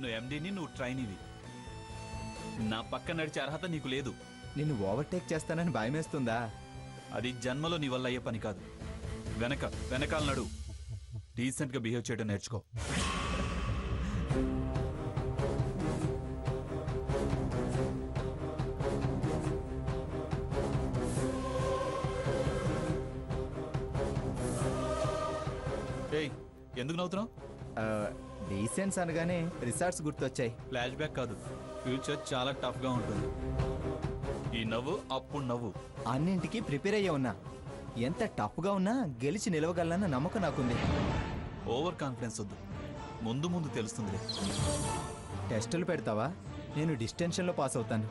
నేను ఎండీని, నువ్వు ట్రైనీవి. నా పక్క నడిచే అర్హత నీకు లేదు. నిన్ను ఓవర్టేక్ చేస్తానని భయమేస్తుందా? అది జన్మలో నీ వల్ల అయ్యే పని కాదు. వెనకాల నడు. డీసెంట్గా బిహేవ్ చేయడం నేర్చుకో. ఏయ్, ఎందుకు నవ్వుతున్నావు? డీసెన్స్ అనగానే రిసార్ట్స్ గుర్తొచ్చాయి. ఫ్లాష్ బ్యాక్ కాదు, ఫ్యూచర్ చాలా టఫ్గా ఉంటుంది. ఈ నవ్వు అప్పుడు నవ్వు. అన్నింటికి ప్రిపేర్ అయ్యే ఉన్నా. ఎంత టఫ్గా ఉన్నా గెలిచి నిలవగలన్న నమ్మకం నాకుంది. ఓవర్ కాన్ఫిడెన్స్ వద్దు, ముందు ముందు తెలుస్తుంది. టెస్టులు పెడతావా? నేను డిస్టెన్షన్లో పాస్ అవుతాను.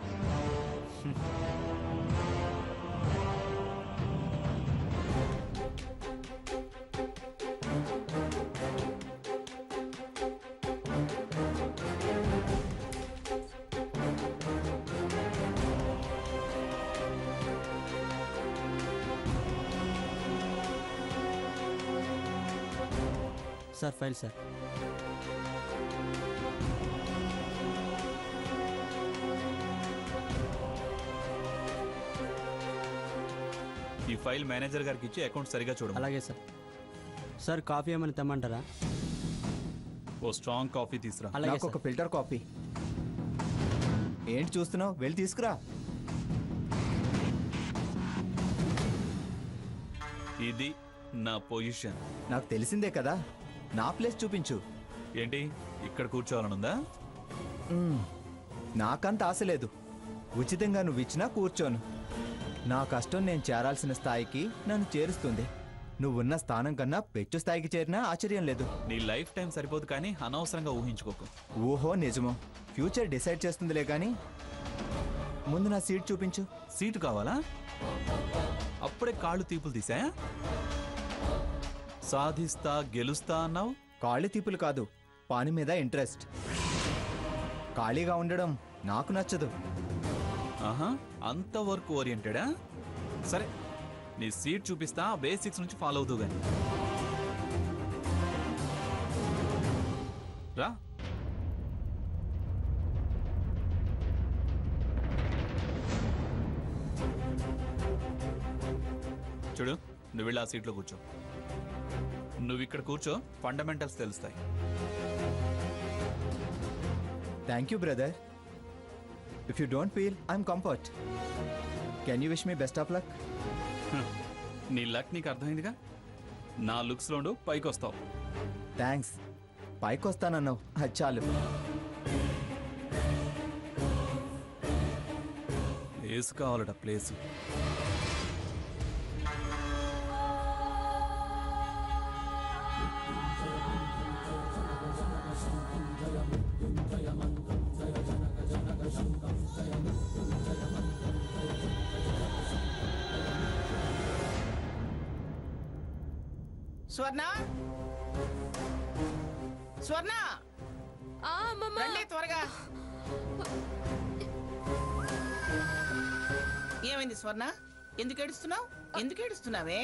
Sir file sir. ఈ ఫైల్ మేనేజర్ గారికి ఇచ్చి అకౌంట్ సరిగా చూడు. అలాగే సార్. సార్ కాఫీ ఏమైనా తెమ్మంటారా? ఓ స్ట్రాంగ్ కాఫీ తీసురా. అలాగే నాకు ఒక ఫిల్టర్ కాఫీ. ఏంటి చూస్తున్నావు? వెళ్ళి తీసుకురా. ఇది నా పొజిషన్. నాకు తెలిసిందే కదా, నా ప్లేస్ చూపించు. ఏంటి ఇక్కడ కూర్చోవాలనుందా? నాకంత ఆశ లేదు. ఉచితంగా నువ్వు ఇచ్చినా కూర్చోను. నా కష్టం నేను చేరాల్సిన స్థాయికి నన్ను చేరుస్తుంది. నువ్వున్న స్థానం కన్నా పెట్టు స్థాయికి చేరినా ఆశ్చర్యం లేదు. నీ లైఫ్ టైం సరిపోదు, కానీ అనవసరంగా ఊహించుకోకు. ఓహో నిజమో, ఫ్యూచర్ డిసైడ్ చేస్తుందిలే కానీ ముందు నా సీట్ చూపించు. సీటు కావాలా? అప్పుడే కాళ్ళు తీపులు తీసాయా? సాధిస్తా గెలుస్తా అన్నావు. కాళ్ళు తీపులు కాదు, పని మీద ఇంట్రెస్ట్. ఖాళీగా ఉండడం నాకు నచ్చదు. ఆహా, అంత వర్క్ ఓరియంటెడా? సరే, నీ సీట్ చూపిస్తా, బేసిక్స్ నుంచి ఫాలో అవుతూ గాని రా. చూడు, నువ్వు వెళ్ళి ఆ సీట్లో కూర్చో. నువ్వు ఇక్కడ కూర్చో, ఫండమెంటల్స్ తెలుస్తాయి. Thank you brother. If you don't feel I'm comfort. Can you wish me best of luck? నీ లక్ నీకు అర్థమైందిగా. నా లుక్స్లోండు పైకి వస్తావు. థ్యాంక్స్. పైకి వస్తానన్నావు, అది చాలు. ప్లేస్ కావాలట, ప్లేసు. స్వర్ణ, స్వర్ణ, రండి త్వరగా. ఏమైంది స్వర్ణ? ఎందుకు ఏడుస్తున్నావు? ఎందుకు ఏడుస్తున్నావే?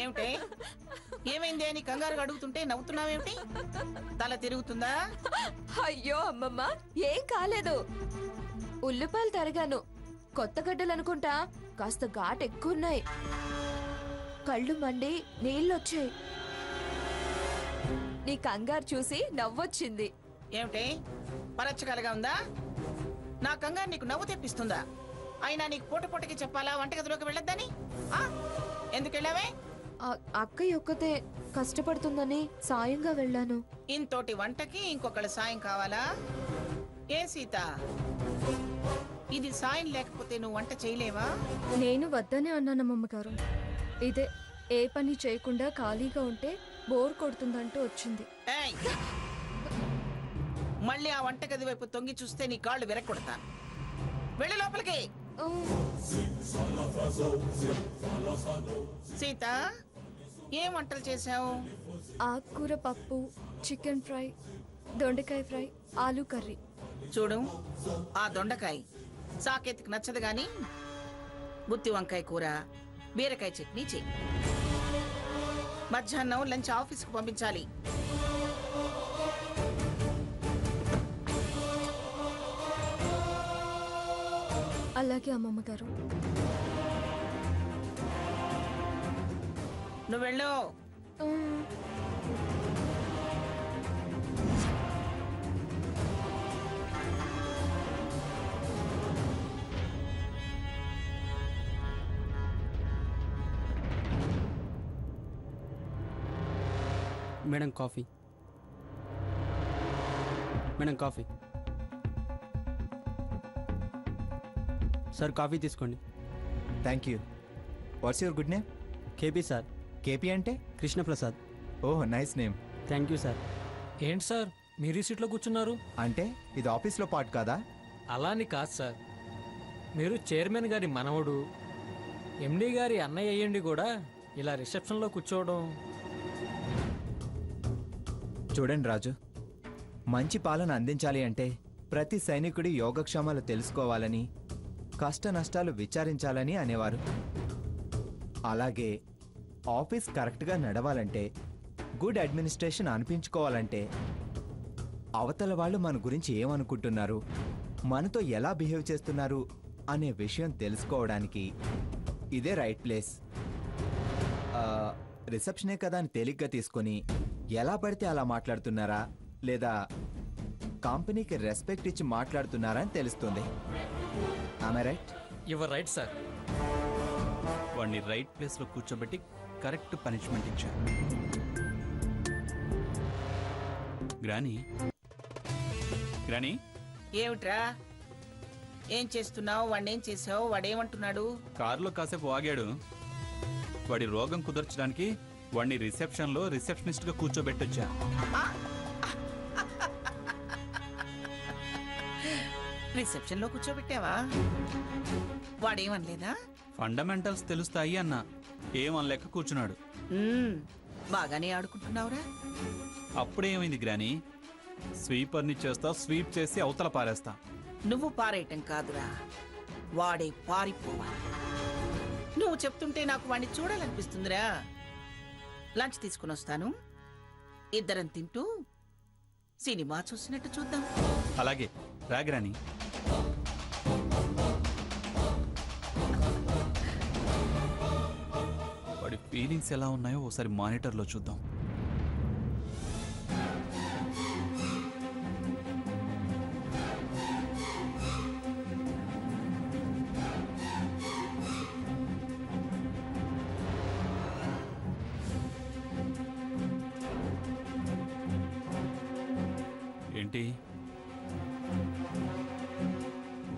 ఏమిటే, ఏమైంది అని కంగారుగా అడుగుతుంటే నవ్వుతున్నావేమిటి? తల తిరుగుతుందా? అయ్యో అమ్మమ్మ, ఏం కాలేదు. ఉల్లిపాయలు తరిగాను. కొత్త గడ్డలు అనుకుంటా, కాస్త ఘాటు ఎక్కువన్నాయి. కళ్ళు మండి నీళ్ళొచ్చాయి. నీ కంగారు చూసి నవ్వొచ్చింది. ఏమిటి, పరచగలగా ఉందా? నా కంగారు నీకు నవ్వు తెప్పిస్తుందా? అయినా నీకు పూటకి చెప్పాలా వంటగదిలోకి వెళ్ళొద్దని? ఎందుకు వెళ్ళావే? అక్కయ్య ఒక్కతే కష్టపడుతుందని సాయంగా వెళ్ళాను. ఇంతోటి వంటకి ఇంకొకళ్ళ సాయం కావాలా? ఏ సీత, ఇది సాయం లేకపోతే నువ్వు వంట చేయలేవా? నేను వద్దనే అన్నానమ్మగారు. ఇదే ఏ పని చేయకుండా ఖాళీగా ఉంటే బోర్ కొడుతుందంటూ వచ్చింది. ఏయ్! మళ్ళీ ఆ వంటగది వైపు తొంగి చూస్తే నీ కాళ్ళు విరక్కొడతాను. వెళ్ళి లోపలికి. సీత, ఏం వంటలు చేశావు? ఆకుకూర పప్పు, చికెన్ ఫ్రై, దొండకాయ ఫ్రై, ఆలూ కర్రీ. చూడు, ఆ దొండకాయ సాకేతికి నచ్చదు గాని గుత్తి వంకాయ కూర, బీరకాయ చట్నీ చెయ్యి. మధ్యాహ్నం లంచ్ ఆఫీస్కి పంపించాలి. అలాగే అమ్మమ్మ గారు. నువ్వు వెళ్ళు. ఆ, madam coffee. Madam coffee. Sir coffee తీసుకోండి. Thank you. What's your good name? KP sir. KP అంటే? Krishnaprasad. Oh, nice name. Thank you sir. ఏంటి సార్ మీరు ఈ సీట్లో కూర్చున్నారు? అంటే ఇది ఆఫీస్లో పార్ట్ కాదా? అలా అని కాదు సార్, మీరు చైర్మన్ గారి మనవడు, ఎండి గారి అన్నయ్య అయ్యండి కూడా ఇలా రిసెప్షన్లో కూర్చోవడం. చూడండి రాజు, మంచి పాలన అందించాలి అంటే ప్రతి సైనికుడి యోగక్షేమాలు తెలుసుకోవాలని, కష్ట నష్టాలు విచారించాలని అనేవారు. అలాగే ఆఫీస్ కరెక్ట్గా నడవాలంటే, గుడ్ అడ్మినిస్ట్రేషన్ అనిపించుకోవాలంటే, అవతల వాళ్ళు మన గురించి ఏమనుకుంటున్నారు, మనతో ఎలా బిహేవ్ చేస్తున్నారు అనే విషయం తెలుసుకోవడానికి ఇదే రైట్ ప్లేస్. రిసెప్షనే కదా అని తేలిగ్గా తీసుకొని ఎలా పడితే అలా మాట్లాడుతున్నారా, లేదా కంపెనీకి రెస్పెక్ట్ ఇచ్చి మాట్లాడుతున్నారా అని తెలుస్తుంది. ఆమె రైట్? Your right sir. వాడిని రైట్ ప్లేస్లో కూర్చోబెట్టి కరెక్ట్ పనిష్మెంట్ ఇచ్చాను. గ్రానీ, గ్రానీ, ఏమిట్రా? ఏం చేస్తున్నావు? వాడిని ఏం చేసావు? వాడేమంటున్నాడు? కారులో కాసేపు ఆగాడు. వాడి రోగం కుదర్చడానికి వాడిని రిసెప్షన్లో రిసెప్షనిస్ట్గా కూర్చోబెట్టొచ్చా. రిసెప్షన్ లో కూర్చోబెట్టావా? వాడేమనలేదా? ఫండమెంటల్స్ తెలుస్తాయి అన్న, ఏమనలేక కూర్చున్నాడు. బాగానే ఆడుకుంటున్నావురా. అప్పుడేమైంది గ్రానీ? స్వీపర్ని చేస్తా, స్వీప్ చేసి అవతల పారేస్తా. నువ్వు పారేయటం కాదురా, వాడే పారిపోవాలి. నువ్వు చెప్తుంటే నాకు వాడిని చూడాలనిపిస్తుందిరా. లంచ్ తీసుకుని వస్తాను, ఇద్దరం తింటూ సినిమా చూసినట్టు చూద్దాం. అలాగే రా గ్రానీ. వాడి ఫీలింగ్స్ ఎలా ఉన్నాయో ఒకసారి మానిటర్లో చూద్దాం. ఏంటి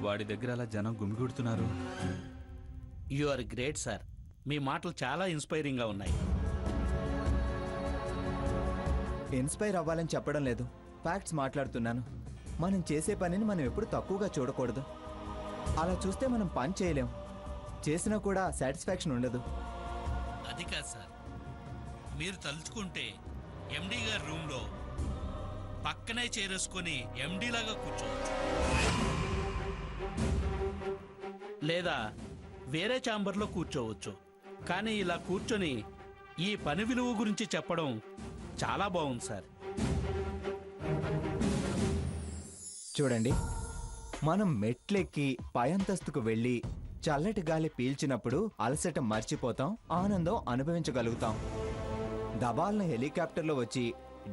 వాడి దగ్గర అలా జనం గుమిగూడుతున్నారు? You are great sir. మీ మాటలు చాలా ఇన్స్పైరింగ్గా ఉన్నాయి. ఇన్స్పైర్ అవ్వాలని చెప్పడం లేదు, ఫ్యాక్ట్స్ మాట్లాడుతున్నాను. మనం చేసే పనిని మనం ఎప్పుడు తక్కువగా చూడకూడదు. అలా చూస్తే మనం పని చేయలేం, చేసినా కూడా సాటిస్ఫాక్షన్ ఉండదు. అది కాదు సార్, మీరు తలుచుకుంటే ఎండి గారి రూమ్లో పక్కనే చేరేసుకొని ఎండి లాగా కూర్చోవచ్చు, లేదా వేరే ఛాంబర్లో కూర్చోవచ్చు. కానీ ఇలా కూర్చొని ఈ పని విలువ గురించి చెప్పడం చాలా బాగుంది సార్. చూడండి, మనం మెట్లెక్కి పై అంతస్తుకు వెళ్ళి చల్లటి గాలి పీల్చినప్పుడు అలసట మర్చిపోతాం, ఆనందం అనుభవించగలుగుతాం. దబాల్న హెలికాప్టర్లో వచ్చి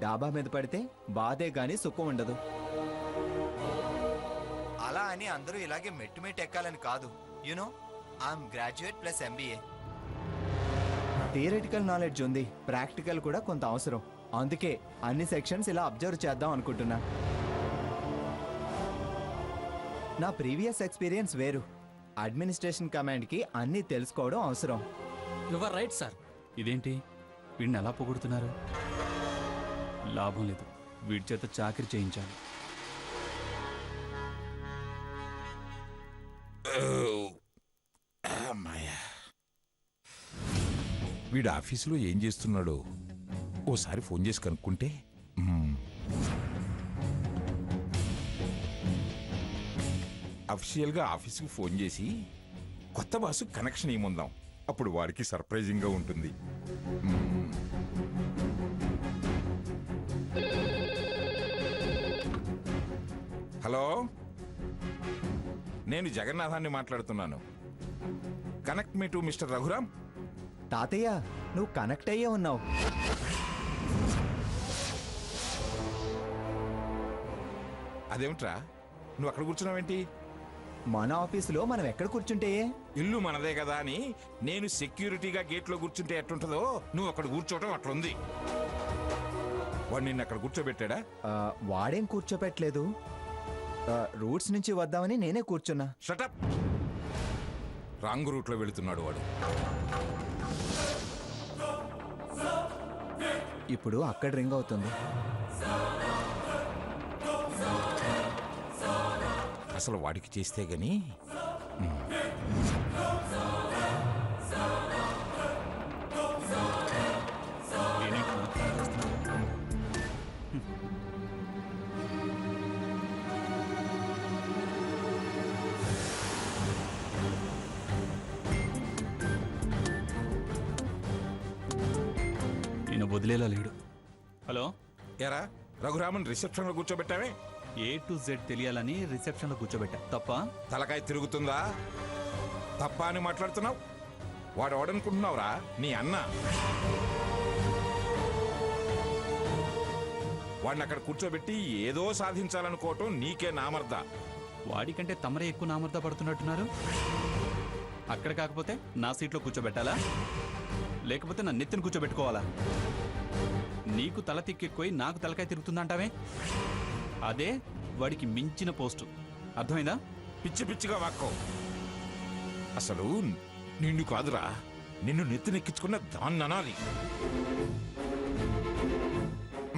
డాబా మీద పడితే బాధే గాని సుఖం ఉండదు. అలా అని అందరూ ఇలాగే మెట్టు మెట్టు ఎక్కాలని కాదు. You know, I'm graduate plus MBA. Theoretical knowledge ఉంది, ప్రాక్టికల్ కూడా కొంత అవసరం. అందుకే అన్ని సెక్షన్స్ ఇలా అబ్జర్వ్ చేద్దాం అనుకుంటున్నా. నా ప్రీవియస్ ఎక్స్పీరియన్స్ వేరు. అడ్మినిస్ట్రేషన్ కమాండ్కి అన్నీ తెలుసుకోవడం అవసరం. Your right sir. ఇదేంటి వీడిని ఎలా పొగుడుతున్నారు? లాభం లేదు, వీడి చేత చాకరీ చేయించాలి. వీడు ఆఫీసులో ఏం చేస్తున్నాడో ఓసారి ఫోన్ చేసి కనుక్కుంటే. అఫీషియల్గా ఆఫీస్కి ఫోన్ చేసి కొత్త బాసు కనెక్షన్ ఏముందాం. అప్పుడు వాడికి సర్ప్రైజింగ్గా ఉంటుంది. హలో, నేను జగన్నాథాన్ని మాట్లాడుతున్నాను. Connect me to mister Raghuram. తాతయ్య, నువ్వు కనెక్ట్ అయ్యే ఉన్నావు. అదేమిట్రా నువ్వు అక్కడ కూర్చున్నావేంటి? మన ఆఫీసులో మనం ఎక్కడ కూర్చుంటే ఇల్లు మనదే కదా అని నేను సెక్యూరిటీగా గేట్లో కూర్చుంటే ఎట్లుంటుందో నువ్వు అక్కడ కూర్చోవటం అట్లుంది. వాడు నిన్ను అక్కడ కూర్చోబెట్టాడా? వాడేం కూర్చోపెట్టలేదు. రూట్స్ నుంచి వద్దామని నేనే కూర్చున్నా. షటప్. రాంగ్ రూట్లో వెళుతున్నాడు వాడు. ఇప్పుడు అక్కడ రింగ్ అవుతుంది. అసలు వాడికి చేస్తే గాని నేను వదిలేలా లేడు. హలో, ఎరా రఘురామన్ రిసెప్షన్లో కూర్చోబెట్టావే? A to Z తెలియాలని రిసెప్షన్లో కూర్చోబెట్టా. తప్ప? తలకాయ తిరుగుతుందా? తప్ప అని మాట్లాడుతున్నావు. వాడు ఎవడనుకుంటున్నావురా? నీ అన్న. వాడిని అక్కడ కూర్చోబెట్టి ఏదో సాధించాలనుకోవటం నీకే నామర్దా. వాడికంటే తమరే ఎక్కువ నామర్దా పడుతున్నట్టున్నారు. అక్కడ కాకపోతే నా సీట్లో కూర్చోబెట్టాలా, లేకపోతే నా నెత్తిని కూర్చోబెట్టుకోవాలా? నీకు తల తిక్కెక్కువై నాకు తలకాయ తిరుగుతుందంటావే? అదే వాడికి మించిన పోస్టు. అర్థమైందా? పిచ్చి పిచ్చిగా వాక్కో. అసలు నిన్ను కాదురా, నిన్ను నెత్తినెక్కించుకున్న దాన్ని అనాలి.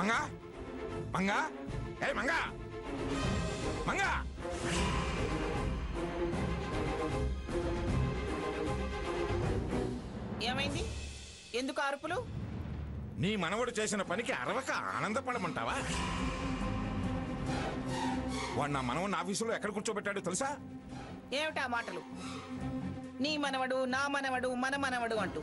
మంగా మంగా, ఏ మంగా మంగా. ఏమైంది? ఎందుకు అరుపులు? నీ మనవడు చేసిన పనికి అరవక ఆనందపడమంటావా? వాడు నా మనవడిని ఆఫీసులో ఎక్కడ కూర్చోబెట్టాడో తెలుసా? ఏమిటా మాటలు? నీ మనవడు, నా మనవడు, మన మనవడు అంటూ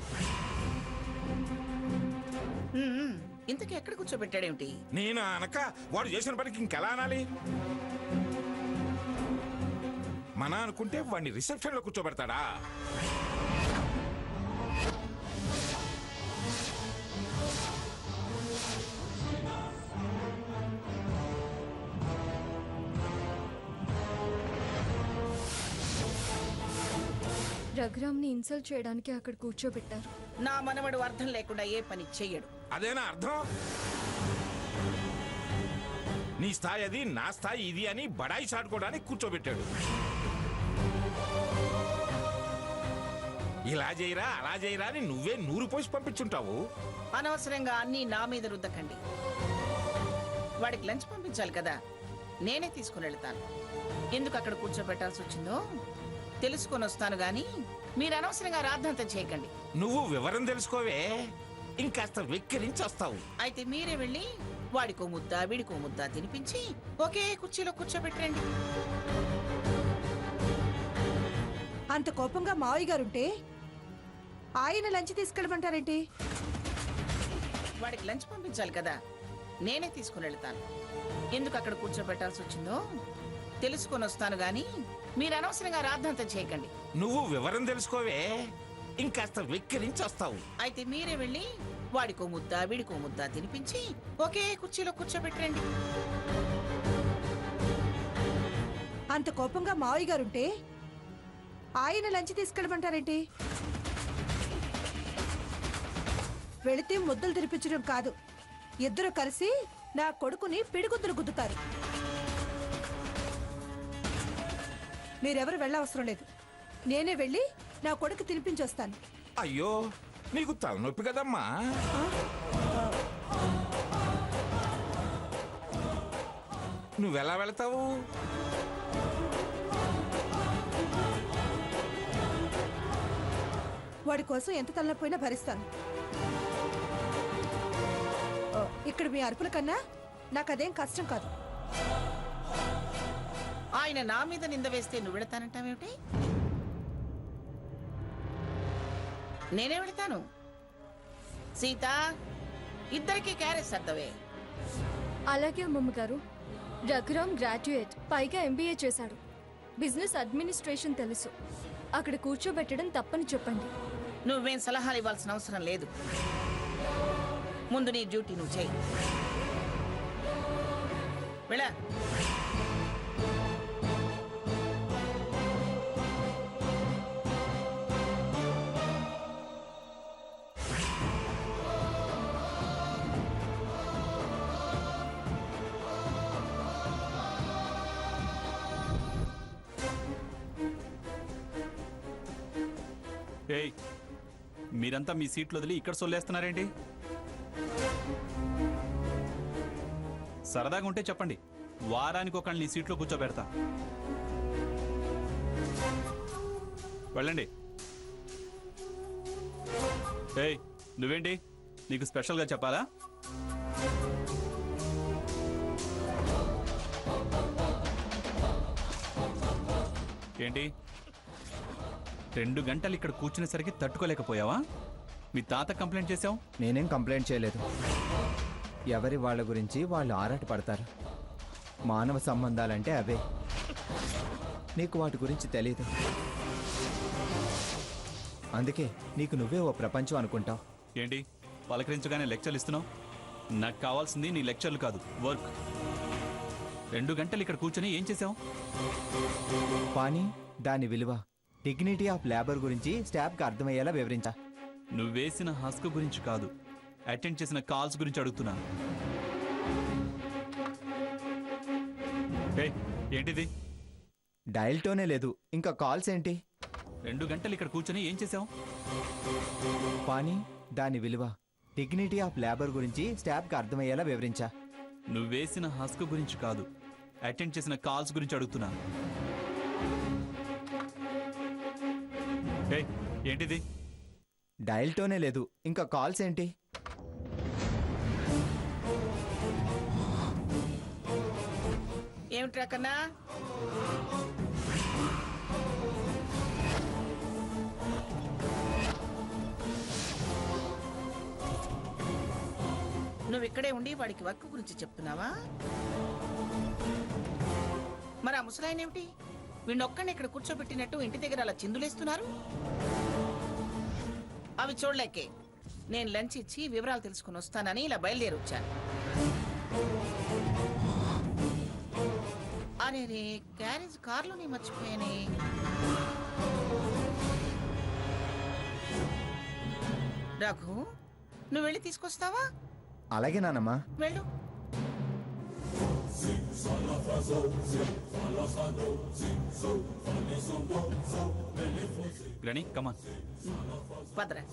ఇంతకీ ఎక్కడ కూర్చోబెట్టాడేమిటి? నేను అనక వాడు చేసిన పనికి ఇంకెలా అనాలి? మన అనుకుంటే వాడిని రిసెప్షన్లో కూర్చోబెడతాడా? రఘురామ్ని ఇన్సల్ట్ చేయడానికి అక్కడ కూర్చోబెట్టారు. నా మనవడు అర్థం లేకుండా ఏ పని చెయ్యడు. అదేనా అర్థం? నీ స్థాయి అది, నా స్థాయి ఇది అని బడాయి చాటుకోవడానికి కూర్చోబెట్టాడు. ఇలా చేయరా అలా చేయరా అని నువ్వే నూరు పోసి పంపించుంటావు. అనవసరంగా అన్నీ నా మీద రుద్దకండి. వాడికి లంచ్ పంపించాలి కదా, నేనే తీసుకుని వెళ్తాను. ఎందుకు అక్కడ కూర్చోబెట్టాల్సి వచ్చిందో తెలుసుకొని వస్తాను గాని మీరు అనవసరంగా రాద్ధాంతం చేయకండి. నువ్వు వివరం తెలుసుకోవే, ఇంకాస్త వెక్కిరించి వస్తావు. అయితే మీరే వెళ్ళి వాడికో ముద్ద వీడికో ముద్ద తినిపించి ఒకే కుర్చీలో కూర్చోబెట్టండి. అంత కోపంగా మావయ్య గారుంటే ఆయన లంచ్ తీసుకెళ్ళమంటారేంటి? వాడికి లంచ్ పంపించాలి కదా, నేనే తీసుకుని వెళ్తాను. ఎందుకు అక్కడ కూర్చోబెట్టాల్సి వచ్చిందో తెలుసుకొని వస్తాను గాని మీరు అనవసరంగా రాద్ధాంతం చేయకండి. నువ్వు వివరం తెలుసుకోవే, ఇంకాస్త వెక్కిరించి వస్తావు. అయితే మీరే వెళ్ళి వాడికో ముద్ద వీడికో ముద్ద తినిపించి ఒకే కుర్చీలో కూర్చోబెట్టండి. అంత కోపంగా మావయ్య గారుంటే ఆయన లంచ్ తీసుకెళ్ళమంటారేంటి? వెళితే ముద్దలు తినిపించడం కాదు, ఇద్దరు కలిసి నా కొడుకుని పిడిగుద్దులు గుద్దుతారు. మీరెవరు వెళ్ళవసరం లేదు, నేనే వెళ్ళి నా కొడుకు తినిపించొస్తాను. అయ్యో, నీకు తలనొప్పి కదమ్మా. నువ్వెలా వెళతావు? వాడి కోసం ఎంత తలనొప్పైనా భరిస్తాను. ఇక్కడ మీ అరుపుల కన్నా నాకు అదేం కష్టం కాదు. ఆయన నా మీద నింద వేస్తే నువ్వు వెళతానంటావేమిటి? నేనే వెళతాను. సీత, ఇద్దరికి క్యారెట్ సర్దవే. అలాగే అమ్మమ్మ గారు. రఘురామ్ గ్రాడ్యుయేట్, పైగా ఎంబీఏ చేశాడు. బిజినెస్ అడ్మినిస్ట్రేషన్ తెలుసు. అక్కడ కూర్చోబెట్టడం తప్పని చెప్పండి. నువ్వేం సలహాలు ఇవ్వాల్సిన అవసరం లేదు. ముందు నీ డ్యూటీ నువ్వు చేయి. వెళ్ళ. ఏయ్, మీరంతా మీ సీట్లు వదిలి ఇక్కడ సొల్లేస్తున్నారేంటి? సరదాగా ఉంటే చెప్పండి, వారానికి ఒకళ్ళని ఈ సీట్లో కూర్చోబెడతా. వెళ్ళండి. ఏయ్, నువ్వేంటి, నీకు స్పెషల్గా చెప్పాలా? ఏంటి, 2 గంటలు ఇక్కడ కూర్చునేసరికి తట్టుకోలేకపోయావా? మీ తాత కంప్లైంట్ చేసావు. నేనేం కంప్లైంట్ చేయలేదు. ఎవరి వాళ్ళ గురించి వాళ్ళు ఆరాట పడతారు. మానవ సంబంధాలంటే అవే. నీకు వాటి గురించి తెలీదు. అందుకే నీకు నువ్వే ఓ ప్రపంచం అనుకుంటావు. ఏంటి, పలకరించగానే లెక్చర్లు ఇస్తున్నావు? నాకు కావాల్సింది నీ లెక్చర్లు కాదు, వర్క్. 2 గంటలు ఇక్కడ కూర్చొని ఏం చేసావు? కానీ దాని విలువ, డిగ్నిటీ ఆఫ్ లేబర్ గురించి స్టాఫ్కి అర్థమయ్యేలా వివరించా. నువ్వేసిన హస్క్ గురించి కాదు, అటెండ్ చేసిన కాల్స్ గురించి అడుగుతున్నా. ఏయ్, ఏంటిది? డయల్టోనే లేదు, ఇంకా కాల్స్ ఏంటి? 2 గంటలు ఇక్కడ కూర్చొని ఏం చేసావు? కానీ దాని విలువ, డిగ్నిటీ ఆఫ్ లేబర్ గురించి స్టాఫ్కి అర్థమయ్యేలా వివరించా. నువ్వేసిన హస్క్ గురించి కాదు, అటెండ్ చేసిన కాల్స్ గురించి అడుగుతున్నా. ఏయ్, ఏంటిది? డయల్టోనే లేదు, ఇంకా కాల్స్ ఏంటి? ఏమిట్రా కన్నా? నువ్వు ఇక్కడే ఉండి వాడికి వర్క్ గురించి చెప్తున్నావా? మరి ఆ ముసలాయన ఏమిటి? వీణొక్కడిని ఇక్కడ కూర్చోబెట్టినట్టు ఇంటి దగ్గర అలా చిందులేస్తున్నారు. అవి చూడలేకే నేను లంచ్ ఇచ్చి వివరాలు తెలుసుకుని వస్తానని ఇలా బయలుదేరి వచ్చాను. అరే రే, క్యారేజ్ కార్లోనే మర్చిపోయానే. రఘు, నువ్వు వెళ్ళి తీసుకొస్తావా? అలాగే నానమ్మా. వెళ్ళు. గ్రాని, కమాన్. పదరా.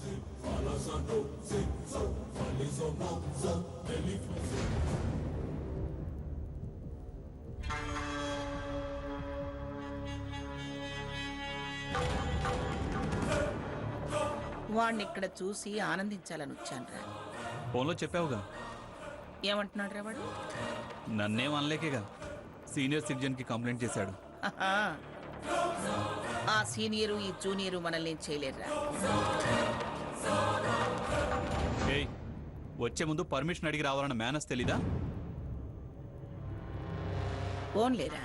వాణ్ణి ఇక్కడ చూసి ఆనందించాలని వచ్చానురా. ఫోన్లో చెప్పావుగా. ఏమంటున్నాడు రా వాడు? నన్నేం అనలేకేగా, సీనియర్ సిటిజన్కి కంప్లైంట్ చేశాడు. ఆహా. ఆ సీనియరు ఈ జూనియరు మనల్ని ఏం చేయలేరురా. ఏయ్, వచ్చే ముందు పర్మిషన్ అడిగి రావాలన్న మేనస్ తెలీదా? ఓన్లేరా,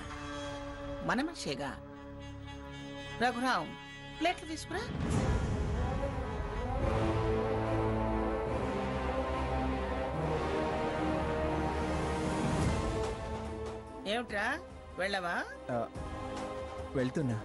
మన మనిషేగా. రఘురాం, ప్లేట్లు తీసుకురా. ఏమిట్రా, వెళ్ళవా? వెళ్తున్నా.